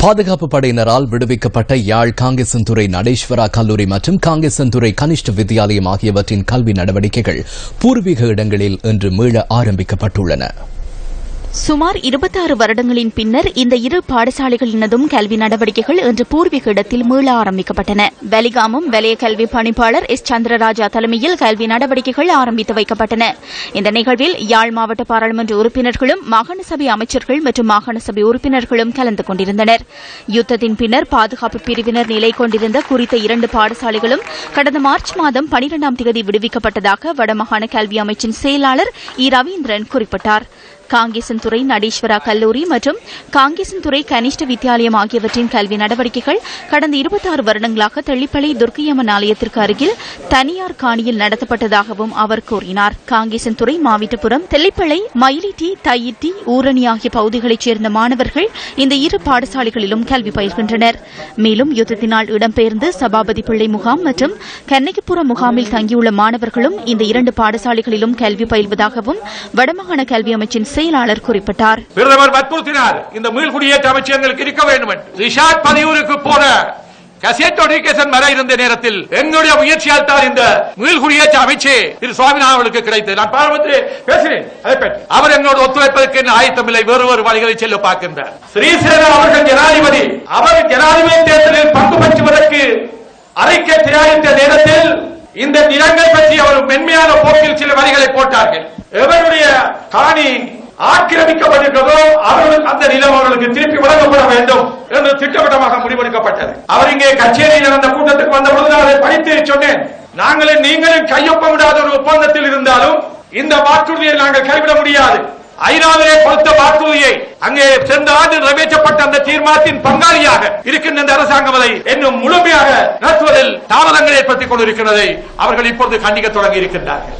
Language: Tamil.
பாதுகாப்பு படையினரால் விடுவிக்கப்பட்ட யாழ் காங்கேசன்துறை நடேஸ்வரா கல்லூரி மற்றும் காங்கேசன்துறை கனிஷ்ட வித்தியாலயம் ஆகியவற்றின் கல்வி நடவடிக்கைகள் பூர்வீக இடங்களில் இன்று மீள ஆரம்பிக்கப்பட்டுள்ளன. சுமார் 26 வருடங்களின் பின்னர் இந்த இரு பாடசாலைகளினதும் கல்வி நடவடிக்கைகள் இன்று பூர்வீக இடத்தில் மீள ஆரம்பிக்கப்பட்டன. வெலிகாமம் வலய கல்வி பணிப்பாளர் எஸ் சந்திரராஜா தலைமையில் கல்வி நடவடிக்கைகள் ஆரம்பித்து வைக்கப்பட்டன. இந்த நிகழ்வில் யாழ் மாவட்ட பாராளுமன்ற உறுப்பினர்களும் மாகாண சபை அமைச்சர்கள் மற்றும் மாகாண சபை உறுப்பினர்களும் கலந்து கொண்டிருந்தனர். யுத்தத்தின் பின்னர் பாதுகாப்பு பிரிவினர் நிலை கொண்டிருந்த குறித்த 2 பாடசாலைகளும் கடந்த மார்ச் மாதம் 12ஆம் தேதி விடுவிக்கப்பட்டதாக வடமாகாண கல்வி அமைச்சின் செயலாளர் இ ரவீந்திரன் குறிப்பிட்டார். காங்கேசன்துறை நடேஸ்வரா கல்லூரி மற்றும் காங்கேசன்துறை கனிஷ்ட வித்தியாலயம் ஆகியவற்றின் கல்வி நடவடிக்கைகள் கடந்த 26 வருடங்களாக தெள்ளிப்பளை துர்க்கையம்மன் ஆலயத்திற்கு அருகில் தனியார் காணியில் நடத்தப்பட்டதாகவும் அவர் கூறினார். காங்கேசன்துறை மாவிட்டபுரம் தெள்ளிப்பளை மயிலிட்டி தையிட்டி ஊரணி ஆகிய பகுதிகளைச் சேர்ந்த மாணவர்கள் இந்த இரு பாடசாலைகளிலும் கல்வி பயில்கின்றனர். மேலும் யுத்தத்தினால் இடம்பெயர்ந்து சபாபதி பிள்ளை முகாம் மற்றும் கண்ணகிப்புரம் முகாமில் தங்கியுள்ள மாணவர்களும் இந்த 2 பாடசாலைகளிலும் கல்வி பயில்வதாகவும் வடமாகாண கல்வி அமைச்சின் செயலாளர் குறிப்பிட்டார். பிரதமர் வற்புறுத்தினார், இந்த மீள்குடியேற்ற அமைச்சர்களுக்கு இருக்க வேண்டும். ரிஷாட் பதியூருக்கு போன கசேட் நோட்டிபிகேஷன் வர இருந்த நேரத்தில் எங்களுடைய முயற்சியால் தான் இந்த மீள்குடியேற்ற அமைச்சே திரு சுவாமிநாதன் அவர்களுக்கு கிடைத்தது. நான் பாராளுமன்றத்தில் பேசினேன். அவர் எங்களோடு ஒத்துழைப்பதற்கு ஆயத்தமில்லை, வேறு வழிகளை செல்ல பார்க்கின்றார். ஸ்ரீசேனா அவர்கள் ஜனாதிபதி, அவர் ஜனாதிபதி தேர்தலில் பங்கு பெற்றுவதற்கு அறிக்கை தயாரித்த நேரத்தில் இந்த நிலங்கள் பற்றி அவர் மென்மையான போக்கில் சில வரிகளை போட்டார்கள். எவருடைய காணி ஆக்கிரமிக்கப்பட்டிருக்கிறதோ அவர்களுக்கு அந்த நிலம் அவர்களுக்கு திருப்பி வழங்கப்பட வேண்டும் என்று திட்டவட்டமாக முடிவெடுக்கப்பட்டது. அவர் இங்கே கச்சேரியில் நடந்த கூட்டத்துக்கு வந்தபொழுது அதை படித்து சொன்னேன். நீங்களும் கையொப்பமிடாத ஒரு ஒப்பந்தத்தில் இருந்தாலும் இந்த வாக்குறுதியை நாங்கள் கைவிட முடியாது. ஐநாவிலே கொடுத்த வாக்குறுதியை அங்கே சென்ற ஆண்டு நிறைவேற்றப்பட்ட அந்த தீர்மானத்தின் பங்காளியாக இருக்கின்ற இந்த அரசாங்கம் அதை இன்னும் முழுமையாக நடத்துவதில் தாமதங்கள் ஏற்படுத்திக் கொண்டிருக்கிறதை அவர்கள் இப்பொழுது கண்டிக்க தொடங்கி இருக்கின்றார்கள்.